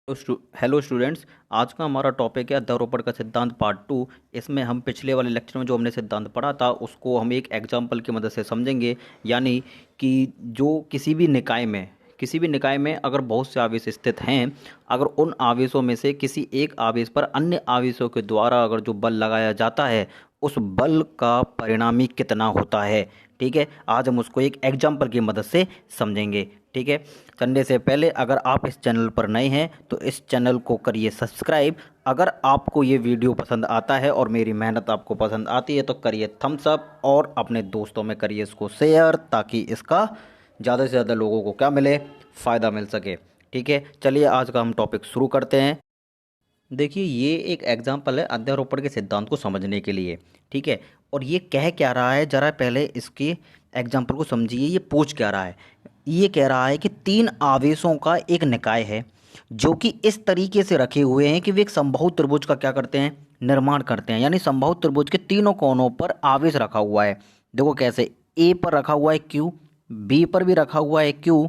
Hello students. आज का हमारा टॉपिक है अध्यारोपण का सिद्धांत पार्ट 2। इसमें हम पिछले वाले लेक्चर में जो हमने सिद्धांत पढ़ा था उसको हम एक एग्जाम्पल की मदद से समझेंगे। यानी कि जो किसी भी निकाय में अगर बहुत से आवेश स्थित हैं, अगर उन आवेशों में से किसी एक आवेश पर अन्य आवेशों के द्वारा अगर जो बल लगाया जाता है उस बल का परिणामी कितना होता है। ठीक है, आज हम उसको एक एग्जाम्पल की मदद से समझेंगे। ठीक है, करने से पहले अगर आप इस चैनल पर नए हैं तो इस चैनल को करिए सब्सक्राइब। अगर आपको ये वीडियो पसंद आता है और मेरी मेहनत आपको पसंद आती है तो करिए थम्स अप और अपने दोस्तों में करिए इसको शेयर, ताकि इसका ज़्यादा से ज़्यादा लोगों को क्या मिले, फ़ायदा मिल सके। ठीक है, चलिए आज का हम टॉपिक शुरू करते हैं। देखिए, ये एक एग्जाम्पल है अध्यारोपण के सिद्धांत को समझने के लिए। ठीक है, और ये कह क्या रहा है, जरा पहले इसके एग्जाम्पल को समझिए। ये पूछ क्या रहा है, ये कह रहा है कि तीन आवेशों का एक निकाय है जो कि इस तरीके से रखे हुए हैं कि वे एक समबाहु त्रिभुज का क्या करते हैं, निर्माण करते हैं। यानी समबाहु त्रिभुज के तीनों कोनों पर आवेश रखा हुआ है। देखो कैसे, ए पर रखा हुआ है क्यू, बी पर भी रखा हुआ है क्यू,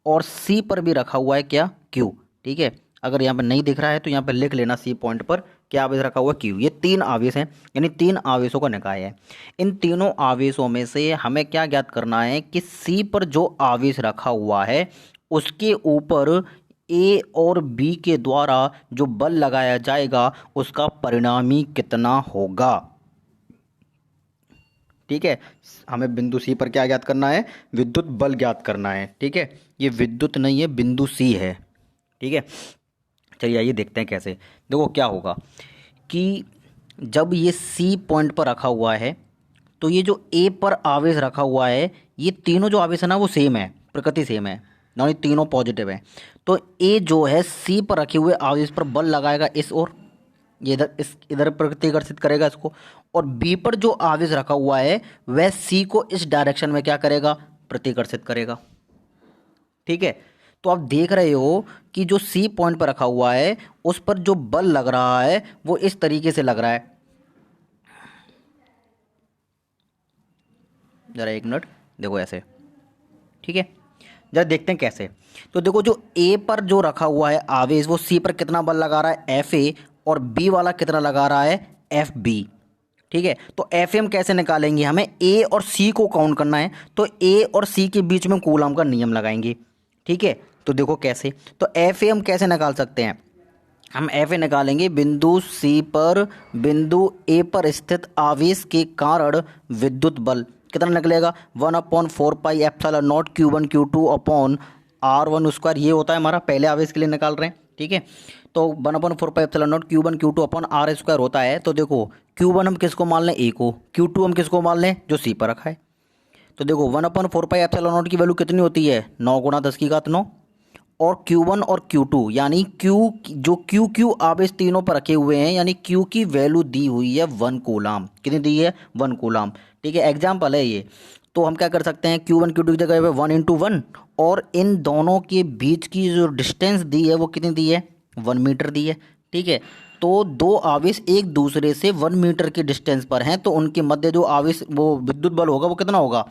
और सी पर भी रखा हुआ है क्या, क्यू। ठीक है, अगर यहाँ पे नहीं दिख रहा है तो यहाँ पे लिख लेना, सी पॉइंट पर क्या आवेश रखा हुआ है, क्यू। ये तीन आवेश हैं, यानी तीन आवेशों का निकाय है। इन तीनों आवेशों में से हमें क्या ज्ञात करना है कि सी पर जो आवेश रखा हुआ है उसके ऊपर ए और बी के द्वारा जो बल लगाया जाएगा उसका परिणामी कितना होगा। ठीक है, हमें बिंदु सी पर क्या ज्ञात करना है, विद्युत बल ज्ञात करना है। ठीक है, ये विद्युत नहीं है, बिंदु सी है। ठीक है, चलिए आइए देखते हैं कैसे। देखो क्या होगा कि जब ये सी पॉइंट पर रखा हुआ है तो ये जो ए पर आवेश रखा हुआ है, ये तीनों जो आवेश है ना वो सेम है, प्रकृति सेम है, यानी तीनों पॉजिटिव है। तो ए जो है सी पर रखे हुए आवेश पर बल लगाएगा इस ओर, ये इधर प्रतिकर्षित करेगा इसको। और बी पर जो आवेश रखा हुआ है वह सी को इस डायरेक्शन में क्या करेगा, प्रतिकर्षित करेगा। ठीक है, तो आप देख रहे हो कि जो सी पॉइंट पर रखा हुआ है उस पर जो बल लग रहा है वो इस तरीके से लग रहा है। जरा एक मिनट, देखो ऐसे। ठीक है, जरा देखते हैं कैसे। तो देखो, जो ए पर जो रखा हुआ है आवेश वो सी पर कितना बल लगा रहा है, एफ ए, और बी वाला कितना लगा रहा है, एफ बी। ठीक है, तो एफ एम कैसे निकालेंगे, हमें ए और सी को काउंट करना है, तो ए और सी के बीच में कूलम का नियम लगाएंगे। ठीक है, तो देखो कैसे, तो एफ ए हम कैसे निकाल सकते हैं, हम एफ ए निकालेंगे बिंदु सी पर बिंदु ए पर स्थित आवेश के कारण विद्युत बल कितना निकलेगा, 1/4 pi epsilon not Q1 Q2 upon R1 square. ये होता है हमारा, पहले आवेश के लिए निकाल रहे हैं। ठीक है, तो 1/4 pi epsilon not Q1 Q2 upon R square होता है। तो देखो Q1 हम किसको मान लें, ए को, Q2 हम किसको मान लें, जो सी पर रखा है। तो देखो 1/4 पाई एप्सिलॉन नॉट की वैल्यू कितनी होती है, 9 × 10⁻⁹। और Q1 और Q2 यानी Q, जो Q आवेश तीनों पर रखे हुए हैं, यानी Q की वैल्यू दी हुई है 1 कूलाम। कितनी दी है, 1 कूलाम। ठीक है, एग्जाम्पल है ये। तो हम क्या कर सकते हैं, Q1 Q2 की जगह पे 1 × 1, और इन दोनों के बीच की जो डिस्टेंस दी है वो कितनी दी है, 1 मीटर दी है। ठीक है, तो दो आवेश एक दूसरे से 1 मीटर के डिस्टेंस पर हैं, तो उनके मध्य जो आवेश वो विद्युत बल होगा वो कितना होगा,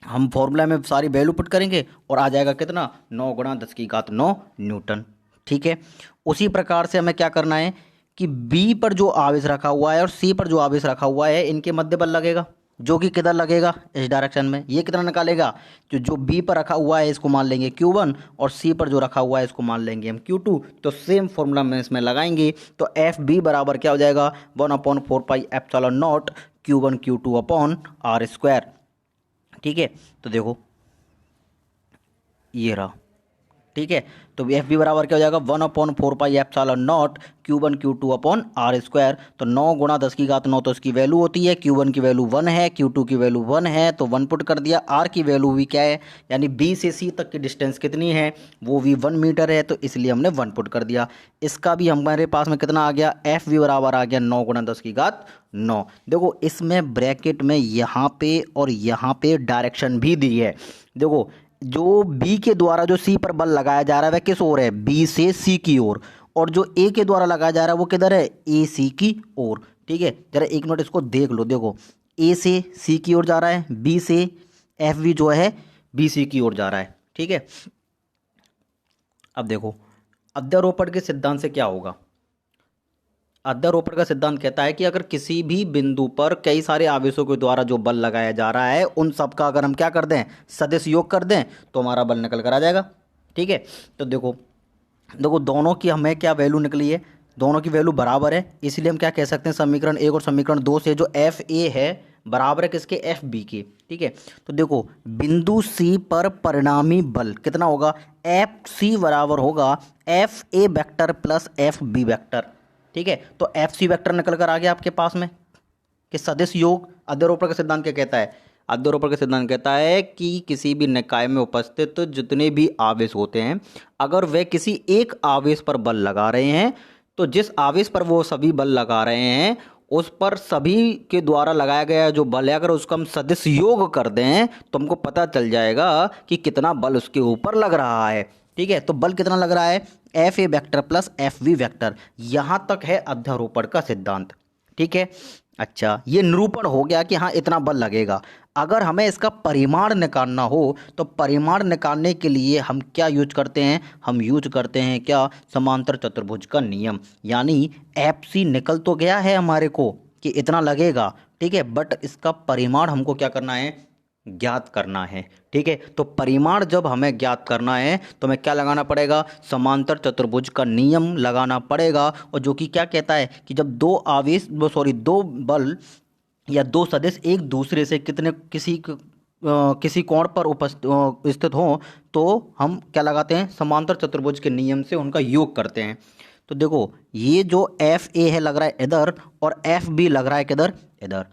हम फॉर्मूला में सारी वैल्यू पुट करेंगे और आ जाएगा कितना, 9 × 10⁹ न्यूटन। ठीक है, उसी प्रकार से हमें क्या करना है कि बी पर जो आवेश रखा हुआ है और सी पर जो आवेश रखा हुआ है इनके मध्य बल लगेगा, जो कि किधर लगेगा, इस डायरेक्शन में। ये कितना निकालेगा, जो बी पर रखा हुआ है इसको मान लेंगे Q1, और सी पर जो रखा हुआ है इसको मान लेंगे हम Q2। तो सेम फॉर्मूला में इसमें लगाएंगे, तो एफ बी बराबर क्या हो जाएगा, 1/4 pi epsilon not Q1 Q2 upon R square. ठीक है, तो देखो ये रहा। ठीक है, तो एफ बी बराबर क्या हो जाएगा, 1/4 pi epsilon not Q1 Q2 upon R square. तो 9 × 10⁻⁹ तो इसकी वैल्यू होती है, Q1 की वैल्यू 1 है, Q2 की वैल्यू 1 है, तो 1 पुट कर दिया। R की वैल्यू भी क्या है, यानी B से C तक की डिस्टेंस कितनी है, वो भी 1 मीटर है, तो इसलिए हमने 1 पुट कर दिया। इसका भी हमारे पास में कितना आ गया, एफ बी बराबर आ गया 9 × 10⁹ 9। देखो इसमें ब्रैकेट में यहाँ पे और यहाँ पे डायरेक्शन भी दी है। देखो जो बी के द्वारा जो सी पर बल लगाया जा रहा है वह किस ओर है, बी से सी की ओर, और जो ए के द्वारा लगाया जा रहा है वो किधर है, ए सी की ओर। ठीक है, जरा एक मिनट इसको देख लो। देखो ए से सी की ओर जा रहा है, बी से एफ बी जो है बी सी की ओर जा रहा है। ठीक है, अब देखो अध्यारोपण के सिद्धांत से क्या होगा? अध्यारोपण का सिद्धांत कहता है कि अगर किसी भी बिंदु पर कई सारे आवेशों के द्वारा जो बल लगाया जा रहा है उन सब का अगर हम क्या कर दें, सदिश योग कर दें, तो हमारा बल निकल कर आ जाएगा। ठीक है, तो देखो देखो दोनों की हमें क्या वैल्यू निकली है, दोनों की वैल्यू बराबर है, इसलिए हम क्या कह सकते हैं समीकरण 1 और समीकरण 2 से जो एफ ए है बराबर है किसके, एफ बी के। ठीक है, तो देखो बिंदु सी पर परिणामी बल कितना होगा, एफ सी बराबर होगा F A vector plus F B vector. ठीक है, तो एफ सी वेक्टर निकल कर आ गया आपके पास में कि सदिश योग। अध्यारोपण का सिद्धांत क्या कहता है? अध्यारोपण का सिद्धांत कहता है कि किसी भी निकाय में उपस्थित जितने भी आवेश होते हैं अगर वे किसी एक आवेश पर बल लगा रहे हैं तो जिस आवेश पर वो सभी बल लगा रहे हैं उस पर सभी के द्वारा लगाया गया जो बल है अगर उसका हम सदिश योग कर दें तो हमको पता चल जाएगा कि कितना बल उसके ऊपर लग रहा है। ठीक है, तो बल कितना लग रहा है, F A vector plus F V vector. यहां तक है अध्यारोपण का सिद्धांत। ठीक है, अच्छा ये निरूपण हो गया कि हाँ इतना बल लगेगा। अगर हमें इसका परिमाण निकालना हो तो परिमाण निकालने के लिए हम क्या यूज करते हैं, हम यूज करते हैं क्या, समांतर चतुर्भुज का नियम। यानी एफ सी निकल तो गया है हमारे को कि इतना लगेगा, ठीक है, बट इसका परिमाण हमको क्या करना है, ज्ञात करना है। ठीक है, तो परिमाण जब हमें ज्ञात करना है तो हमें क्या लगाना पड़ेगा, समांतर चतुर्भुज का नियम लगाना पड़ेगा। और जो कि क्या कहता है कि जब दो आवेश दो बल या दो सदिश एक दूसरे से किसी कोण पर स्थित हों तो हम क्या लगाते हैं, समांतर चतुर्भुज के नियम से उनका योग करते हैं। तो देखो ये जो एफ ए है लग रहा है इधर और एफ बी लग रहा है किधर, इधर।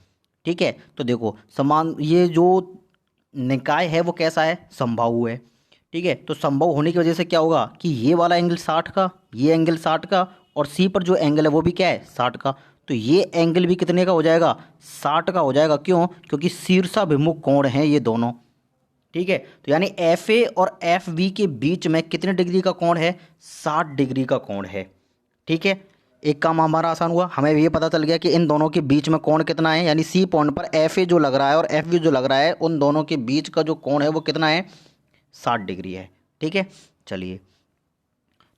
ठीक है, तो देखो समान ये जो निकाय है वो कैसा है, समबाहु है। ठीक है, तो समबाहु होने की वजह से क्या होगा कि ये वाला एंगल 60 का, ये एंगल 60 का और सी पर जो एंगल है वो भी क्या है 60 का। तो ये एंगल भी कितने का हो जाएगा, 60 का हो जाएगा। क्यों, क्योंकि शीर्षाभिमुख कोण हैं ये दोनों। ठीक है, तो यानी एफ ए और एफ बी के बीच में कितने डिग्री का कोण है, 60 डिग्री का कोण है। ठीक है, एक काम हमारा आसान हुआ, हमें ये पता चल गया कि इन दोनों के बीच में कोण कितना है, यानी सी पॉइंट पर एफ ए जो लग रहा है और एफ बी जो लग रहा है उन दोनों के बीच का जो कोण है वो कितना है, 60 डिग्री है। ठीक है, चलिए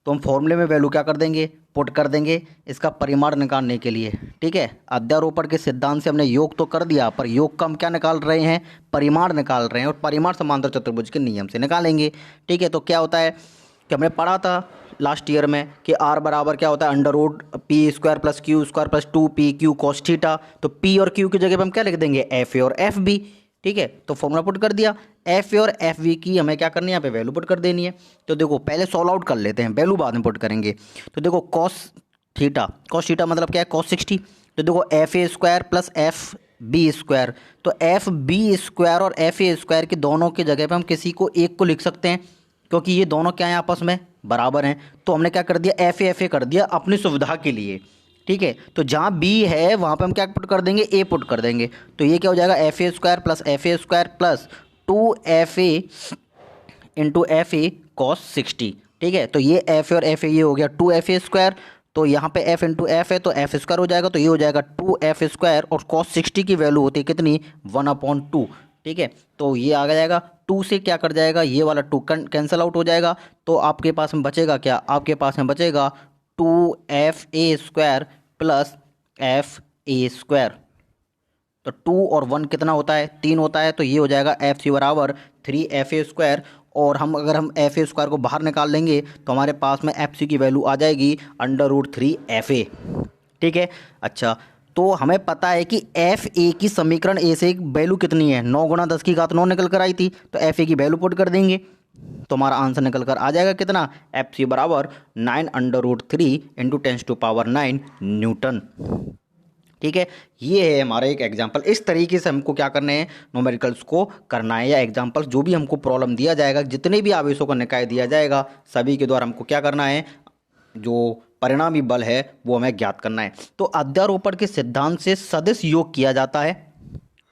तो हम फॉर्मूले में वैल्यू क्या कर देंगे, पुट कर देंगे इसका परिमाण निकालने के लिए। ठीक है, अध्यारोपण के सिद्धांत से हमने योग तो कर दिया पर योग का हम क्या निकाल रहे हैं, परिमाण निकाल रहे हैं और परिमाण समांतर चतुर्भुज के नियम से निकालेंगे। ठीक है, तो क्या होता है कि हमने पढ़ा था लास्ट ईयर में कि आर बराबर क्या होता है, under root P square plus Q square plus 2 P Q cos theta. तो पी और क्यू की जगह पे हम क्या लिख देंगे, एफ ए और एफ बी। ठीक है, तो फॉर्मूला पुट कर दिया, एफ ए और एफ वी की हमें क्या करनी है, यहाँ पे वैल्यू पुट कर देनी है। तो देखो पहले सॉल्व आउट कर लेते हैं, वैल्यू बाद में पुट करेंगे। तो देखो कॉस थीटा मतलब क्या है, cos 60। तो देखो F A square plus F B square, तो एफ बी स्क्वायर और एफ ए स्क्वायर की दोनों की जगह पे हम किसी को एक को लिख सकते हैं क्योंकि ये दोनों क्या हैं, आपस में बराबर हैं। तो हमने क्या कर दिया, एफ ए कर दिया अपनी सुविधा के लिए। ठीक है, तो जहाँ बी है वहाँ पे हम क्या पुट कर देंगे, ए पुट कर देंगे। तो ये क्या हो जाएगा, F A square plus 2fa into F A cos 60। ठीक है, तो ये एफ ए और एफ ए ये हो गया 2fa स्क्वायर, तो यहाँ पे f इंटू एफ है तो एफ स्क्वायर हो जाएगा, तो ये हो जाएगा 2f स्क्वायर और कॉस 60 की वैल्यू होती है कितनी, 1/2। ठीक है, तो ये आ जाएगा 2 से क्या कर जाएगा, ये वाला 2 कैंसिल आउट हो जाएगा। तो आपके पास में बचेगा क्या, आपके पास में बचेगा 2fa square plus F A square. तो 2 और 1 कितना होता है, 3 होता है। तो ये हो जाएगा एफ सी बराबर 3fa स्क्वायर। और अगर हम एफ ए स्क्वायर को बाहर निकाल लेंगे तो हमारे पास में एफ सी की वैल्यू आ जाएगी √3fa। ठीक है, अच्छा तो हमें पता है कि एफ ए की समीकरण ए से वैल्यू कितनी है, 9 × 10⁹ निकल कर आई थी। तो एफ ए की वैल्यू पुट कर देंगे तो हमारा आंसर निकल कर आ जाएगा कितना, एफ सी बराबर 9√3 × 10⁹ न्यूटन। ठीक है, ये है हमारा एक एग्जाम्पल। इस तरीके से हमको क्या करना है, न्यूमेरिकल्स को करना है, या एग्जाम्पल जो भी हमको प्रॉब्लम दिया जाएगा, जितने भी आवेशों का निकाय दिया जाएगा सभी के द्वारा हमको क्या करना है, जो परिणामी बल है वो हमें ज्ञात करना है। तो अध्यारोपण के सिद्धांत से सदिश योग किया जाता है,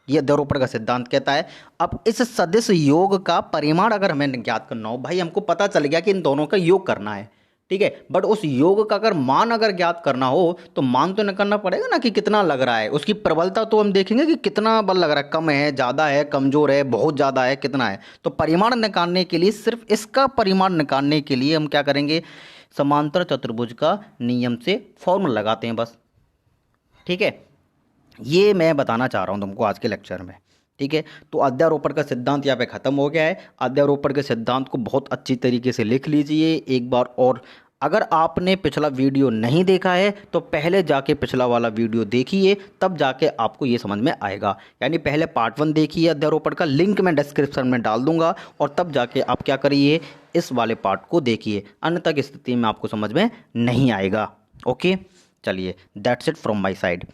ये अध्यारोपण का सिद्धांत कहता है। अब इस सदिश योग का परिमाण अगर हमें ज्ञात करना हो, भाई हमको पता चल गया कि इन दोनों का योग करना है, ठीक है, बट उस योग का अगर मान अगर ज्ञात करना हो तो मान तो निकालना पड़ेगा ना कि कितना लग रहा है, उसकी प्रबलता तो हम देखेंगे कि कितना बल लग रहा है, कम है, ज़्यादा है, कमज़ोर है, बहुत ज़्यादा है, कितना है। तो परिमाण निकालने के लिए, सिर्फ इसका परिमाण निकालने के लिए हम क्या करेंगे, समांतर चतुर्भुज का नियम से फॉर्मूला लगाते हैं बस। ठीक है, ये मैं बताना चाह रहा हूँ तुमको आज के लेक्चर में। ठीक है, तो अध्यारोपण का सिद्धांत यहाँ पे ख़त्म हो गया है। अध्यारोपण के सिद्धांत को बहुत अच्छी तरीके से लिख लीजिए एक बार। और अगर आपने पिछला वीडियो नहीं देखा है तो पहले जाके पिछला वाला वीडियो देखिए, तब जाके आपको ये समझ में आएगा। यानी पहले पार्ट 1 देखिए अध्यारोपण का, लिंक मैं डिस्क्रिप्शन में डाल दूंगा, और तब जाके आप क्या करिए, इस वाले पार्ट को देखिए, अन्यथा की स्थिति में आपको समझ में नहीं आएगा। ओके, चलिए, that's it from my side.